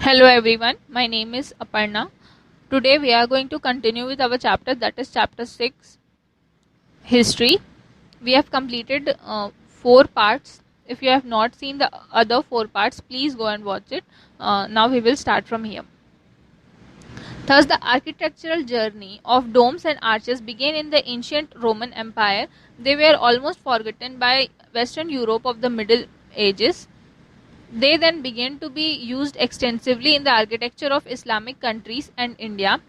Hello everyone, my name is Aparna. Today we are going to continue with our chapter, that is chapter 6, History. We have completed 4 parts. If you have not seen the other 4 parts, please go and watch it. Now we will start from here. Thus, the architectural journey of domes and arches began in the ancient Roman Empire. They were almost forgotten by Western Europe of the Middle Ages. They then began to be used extensively in the architecture of Islamic countries and India.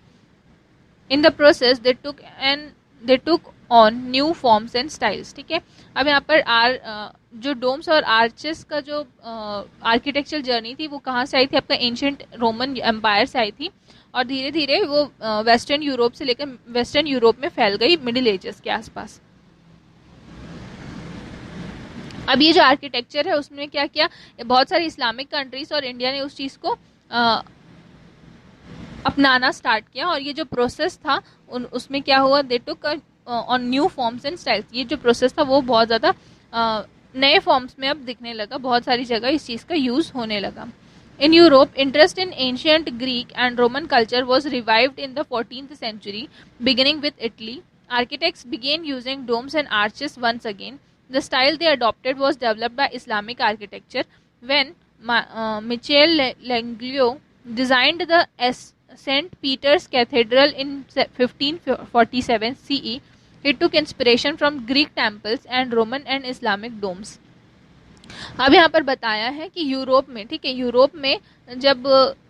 In the process, they took on new forms and styles. ठीक है, अब यहाँ पर जो डोम्स और arches का जो architectural journey थी वो कहाँ से आई थी? आपका एंशियंट रोमन एम्पायर से आई थी और धीरे धीरे वो वेस्टर्न यूरोप से लेकर वेस्टर्न यूरोप में फैल गई मिडिल एजेस के आसपास. अब ये जो आर्किटेक्चर है उसमें क्या किया, बहुत सारी इस्लामिक कंट्रीज और इंडिया ने उस चीज़ को अपनाना स्टार्ट किया. और ये जो प्रोसेस था उसमें क्या हुआ, they took on new forms and styles. ये जो प्रोसेस था वो बहुत ज़्यादा नए फॉर्म्स में अब दिखने लगा, बहुत सारी जगह इस चीज़ का यूज़ होने लगा. In Europe, interest in ancient Greek and Roman culture was revived in the 14th century, beginning with Italy. Architects began using domes and arches once again. The style they adopted was developed by Islamic architecture when Michelangelo designed the St. Peter's Cathedral in 1547 CE. He took inspiration from Greek temples and Roman and Islamic domes. अब यहाँ पर बताया है कि Europe में, ठीक है, Europe में जब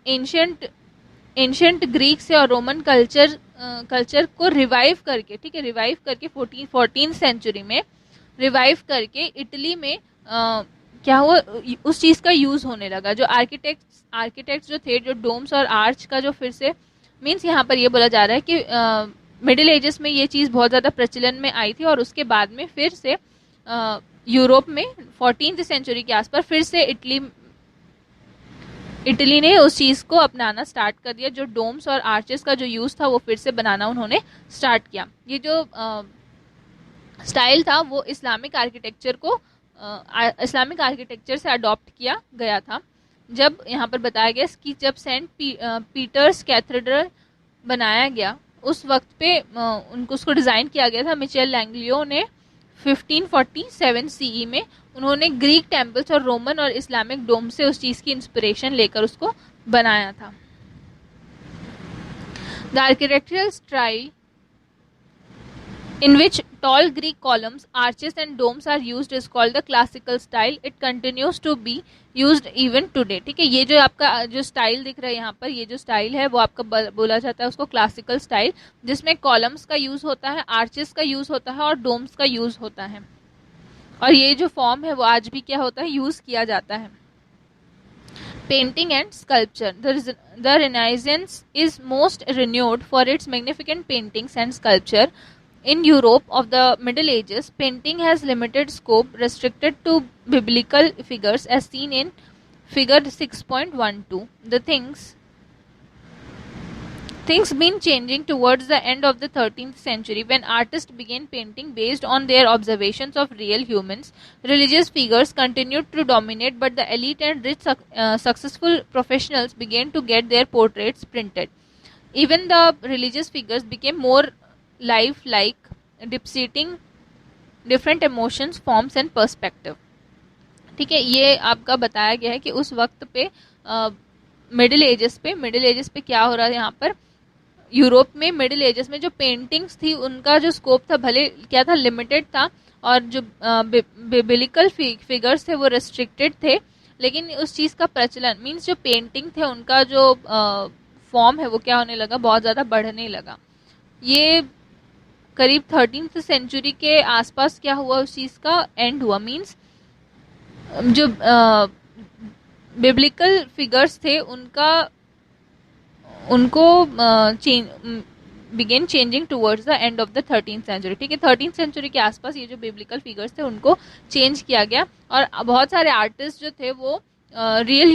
एंशियंट ग्रीक से और रोमन कल्चर को रिवाइव करके, ठीक है, रिवाइव करके 14th सेंचुरी में रिवाइव करके इटली में क्या हुआ, उस चीज़ का यूज़ होने लगा. जो आर्किटेक्ट्स जो थे, जो डोम्स और आर्च का जो फिर से मीन्स यहाँ पर ये बोला जा रहा है कि मिडिल एजेस में ये चीज़ बहुत ज़्यादा प्रचलन में आई थी और उसके बाद में फिर से यूरोप में 14th सेंचुरी के आसपास फिर से इटली ने उस चीज़ को अपनाना स्टार्ट कर दिया. जो डोम्स और आर्चेस का जो यूज़ था वो फिर से बनाना उन्होंने स्टार्ट किया. ये जो स्टाइल था वो इस्लामिक आर्किटेक्चर से अडॉप्ट किया गया था. जब यहाँ पर बताया गया कि जब सेंट पीटर्स कैथेड्रल बनाया गया उस वक्त पे उसको डिज़ाइन किया गया था. मिचेलैंग्लियो ने 1547 सीई में उन्होंने ग्रीक टेम्पल्स और रोमन और इस्लामिक डोम से उस चीज़ की इंस्पिरेशन लेकर उसको बनाया था. The architectural style in which tall Greek columns, arches and domes are used is called the classical style. It continues to be used even today. ठीक है, ये जो आपका जो स्टाइल दिख रहा है यहाँ पर, ये जो स्टाइल है वो आपका बोला जाता है उसको क्लासिकल स्टाइल, जिसमें कॉलम्स का यूज़ होता है, आर्चेस का यूज़ होता है और डोम्स का यूज़ होता है. और ये जो फॉर्म है वो आज भी क्या होता है, यूज़ किया जाता है. Painting and sculpture. The Renaissance is most renowned for its magnificent paintings and sculpture. In Europe of the Middle Ages, painting has limited scope, restricted to biblical figures as seen in figure 6.12. The things been changing towards the end of the 13th century when artists began painting based on their observations of real humans. Religious figures continued to dominate, but the elite and rich successful professionals began to get their portraits printed. Even the religious figures became more lifelike, depicting different emotions, forms and perspective. ठीक है, ये आपका बताया गया है कि उस वक्त पे मिडिल एजेस पे क्या हो रहा है. यहाँ पर यूरोप में मिडिल एजेस में जो पेंटिंग्स थी उनका जो स्कोप था भले क्या था, लिमिटेड था, और जो बिब्लिकल फिगर्स थे वो रेस्ट्रिक्टेड थे, लेकिन उस चीज़ का प्रचलन मीन्स जो पेंटिंग थे उनका जो फॉर्म है वो क्या होने लगा, बहुत ज़्यादा बढ़ने लगा. ये करीब 13th सेंचुरी के आसपास क्या हुआ, उस चीज़ का एंड हुआ. मीन्स जो बिब्लिकल फिगर्स थे उनको begin changing towards the end of the 13th century. ठीक है, 13th सेंचुरी के आसपास ये जो बिब्लिकल फिगर्स थे उनको चेंज किया गया और बहुत सारे आर्टिस्ट जो थे वो रियल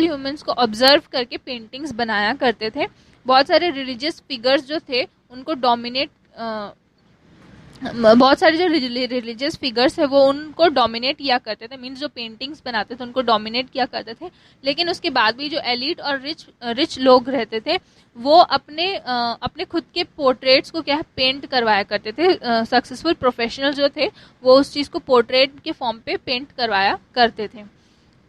ह्यूमंस को ऑब्जर्व करके पेंटिंग्स बनाया करते थे. बहुत सारे रिलीजियस फिगर्स जो थे उनको बहुत सारे जो रिलीजियस फिगर्स है वो उनको डोमिनेट किया करते थे, मीन्स जो पेंटिंग्स बनाते थे उनको डोमिनेट किया करते थे। लेकिन उसके बाद भी जो एलिट और रिच लोग रहते थे वो अपने खुद के पोर्ट्रेट्स को क्या है पेंट करवाया करते थे। सक्सेसफुल प्रोफेशनल जो थे वो उस चीज़ को पोर्ट्रेट के फॉर्म पे पेंट करवाया करते थे।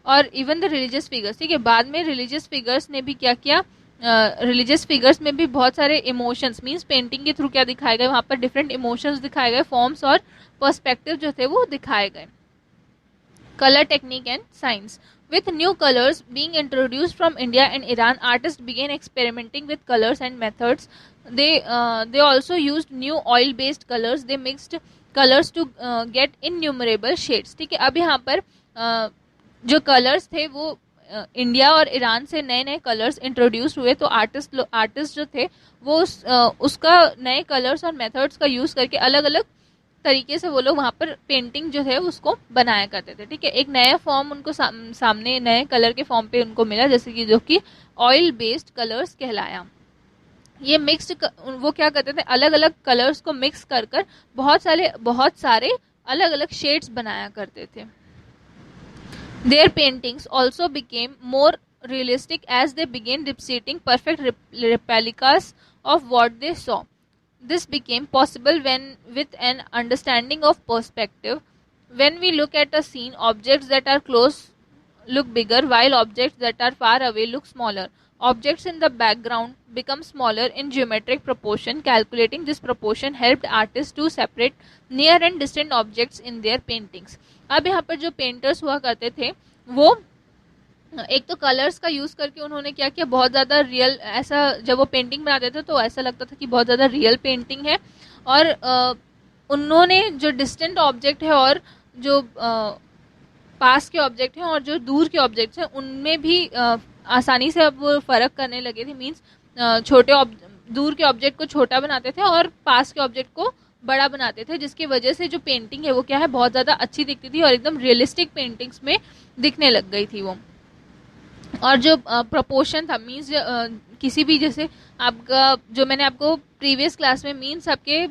और इवन द रिलीजियस फिगर्स, ठीक है, बाद में रिलीजियस फिगर्स ने भी क्या किया, रिलीजियस फिगर्स में भी बहुत सारे इमोशंस, मीन्स पेंटिंग के थ्रू क्या दिखाए गए, वहाँ पर डिफरेंट इमोशंस दिखाए गए, फॉर्म्स और पर्सपेक्टिव जो थे वो दिखाए गए। Color technique and science. With new colors being introduced from India and Iran, artists began experimenting with colors and methods. They also used new oil-based colors. They mixed colors to get innumerable shades. ठीक है, अब यहाँ पर जो colours थे वो India और Iran से नए नए कलर्स इंट्रोड्यूस हुए, तो आर्टिस्ट जो थे वो उसका नए कलर्स और मेथड्स का यूज़ करके अलग अलग तरीके से वो लोग वहाँ पर पेंटिंग जो है उसको बनाया करते थे। ठीक है, एक नया फॉर्म उनको सामने नए कलर के फॉर्म पे उनको मिला, जैसे कि जो कि ऑयल बेस्ड कलर्स कहलाया। ये मिक्स्ड वो क्या करते थे, अलग अलग कलर्स को मिक्स कर कर बहुत सारे अलग अलग शेड्स बनाया करते थे। Their paintings also became more realistic as they began depicting perfect replicas of what they saw. This became possible when, with an understanding of perspective, when we look at a scene, objects that are close look bigger, while objects that are far away look smaller. Objects in the background become smaller in geometric proportion. Calculating this proportion helped artists to separate near and distant objects in their paintings. अब यहाँ पर जो painters हुआ करते थे वो एक तो कलर्स का यूज़ करके उन्होंने क्या किया, बहुत ज़्यादा रियल, ऐसा जब वो पेंटिंग बनाते थे तो ऐसा लगता था कि बहुत ज़्यादा रियल पेंटिंग है। और उन्होंने जो डिस्टेंट ऑब्जेक्ट है और जो पास के ऑब्जेक्ट हैं और जो दूर के ऑब्जेक्ट्स हैं उनमें भी आसानी से अब वो फ़र्क करने लगे थे। मीन्स दूर के ऑब्जेक्ट को छोटा बनाते थे और पास के ऑब्जेक्ट को बड़ा बनाते थे, जिसकी वजह से जो पेंटिंग है वो क्या है बहुत ज़्यादा अच्छी दिखती थी और एकदम रियलिस्टिक पेंटिंग्स में दिखने लग गई थी वो। और जो प्रपोर्शन था, मीन्स किसी भी, जैसे आपका जो मैंने आपको प्रीवियस क्लास में मीन्स आपके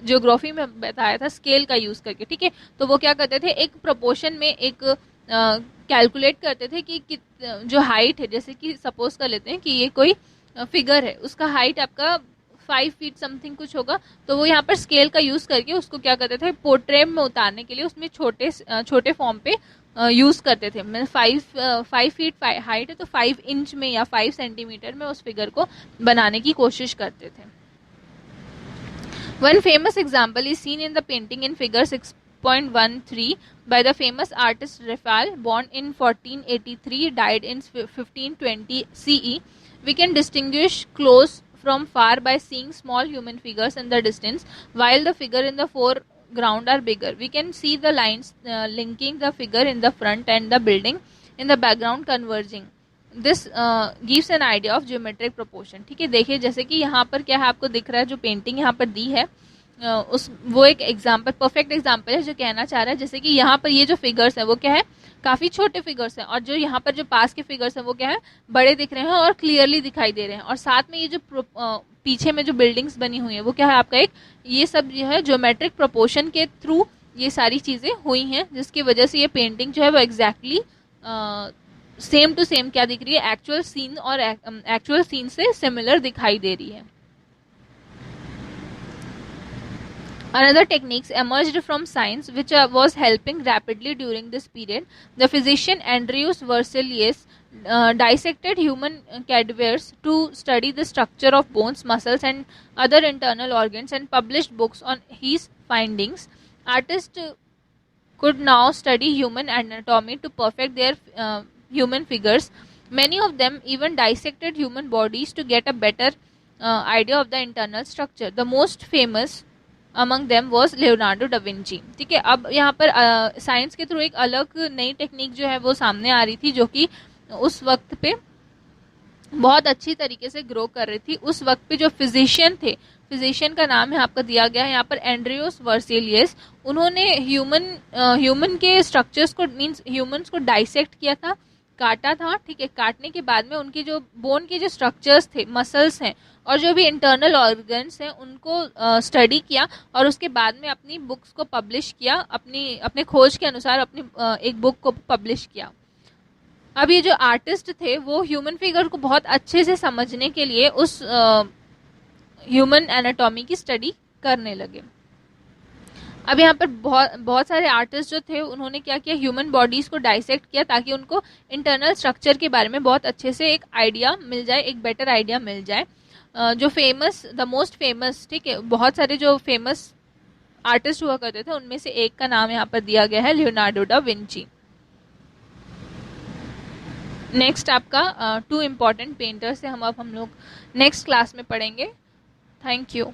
ज्योग्राफी में बताया था स्केल का यूज़ करके, ठीक है, तो वो क्या करते थे एक प्रपोर्शन में एक कैलकुलेट करते थे कि जो हाइट है, जैसे कि सपोज कर लेते हैं कि ये कोई फिगर है, उसका हाइट आपका 5 फीट समथिंग कुछ होगा, तो वो यहाँ पर स्केल का यूज़ करके उसको क्या करते थे पोर्ट्रेट में उतारने के लिए उसमें छोटे फॉर्म पे यूज़ करते थे। मैं 5 फीट हाइट है तो 5 इंच में या 5 सेंटीमीटर में उस फिगर को बनाने की कोशिश करते थे। One famous example is seen in the painting in figure 6.13 by the famous artist Raphael, born in 1483, died in 1520 CE. We can distinguish close from far by seeing small human figures in the distance, while the figure in the foreground are bigger. We can see the lines linking the figure in the front and the building in the background converging. This gives an idea of geometric proportion. ठीक है, देखिए जैसे कि यहाँ पर क्या है आपको दिख रहा है, जो पेंटिंग यहाँ पर दी है वो एक एग्जाम्पल, परफेक्ट एग्जाम्पल है जो कहना चाह रहा है। जैसे कि यहाँ पर ये जो फिगर्स है वो क्या है काफ़ी छोटे फिगर्स हैं, और जो यहाँ पर जो पास के फिगर्स हैं वो क्या है बड़े दिख रहे हैं और क्लियरली दिखाई दे रहे हैं। और साथ में ये जो पीछे में जो बिल्डिंग्स बनी हुई हैं वो क्या है आपका एक, ये सब जो है ज्योमेट्रिक प्रोपोर्शन के थ्रू ये सारी चीज़ें हुई हैं, जिसकी वजह से ये पेंटिंग जो है वो एग्जैक्टली सेम टू सेम क्या दिख रही है, एक्चुअल सीन और एक्चुअल सीन से सिमिलर दिखाई दे रही है। Another techniques emerged from science which was helping rapidly during this period. The physician Andreas Vesalius dissected human cadavers to study the structure of bones, muscles and other internal organs and published books on his findings. Artists could now study human anatomy to perfect their human figures. Many of them even dissected human bodies to get a better idea of the internal structure. The most famous among them was Leonardo da Vinci. ठीक है, अब यहाँ पर science के through एक अलग नई technique जो है वो सामने आ रही थी, जो कि उस वक्त पे बहुत अच्छी तरीके से ग्रो कर रही थी। उस वक्त पे जो फिजिशियन थे, फिजिशियन का नाम है आपका दिया गया है यहाँ पर एंड्रियोस वर्सेलियस, उन्होंने ह्यूमन के स्ट्रक्चर्स को, मीन्स ह्यूमंस को डाइसेक्ट किया था, काटा था, ठीक है, काटने के बाद में उनके जो बोन के जो स्ट्रक्चर्स थे, मसल्स हैं और जो भी इंटरनल ऑर्गन्स हैं उनको स्टडी किया और उसके बाद में अपनी बुक्स को पब्लिश किया, अपने खोज के अनुसार अपनी एक बुक को पब्लिश किया। अब ये जो आर्टिस्ट थे वो ह्यूमन फिगर को बहुत अच्छे से समझने के लिए उस ह्यूमन एनाटॉमी की स्टडी करने लगे। अब यहाँ पर बहुत सारे आर्टिस्ट जो थे उन्होंने क्या किया, ह्यूमन बॉडीज को डाइसेक्ट किया ताकि उनको इंटरनल स्ट्रक्चर के बारे में बहुत अच्छे से एक आइडिया मिल जाए, एक बेटर आइडिया मिल जाए। जो फेमस, द मोस्ट फेमस, ठीक है, बहुत सारे जो फेमस आर्टिस्ट हुआ करते थे उनमें से एक का नाम यहाँ पर दिया गया है, लियोनार्डो डा विंची। नेक्स्ट आपका 2 इम्पॉर्टेंट पेंटर्स है, हम लोग नेक्स्ट क्लास में पढ़ेंगे। Thank you.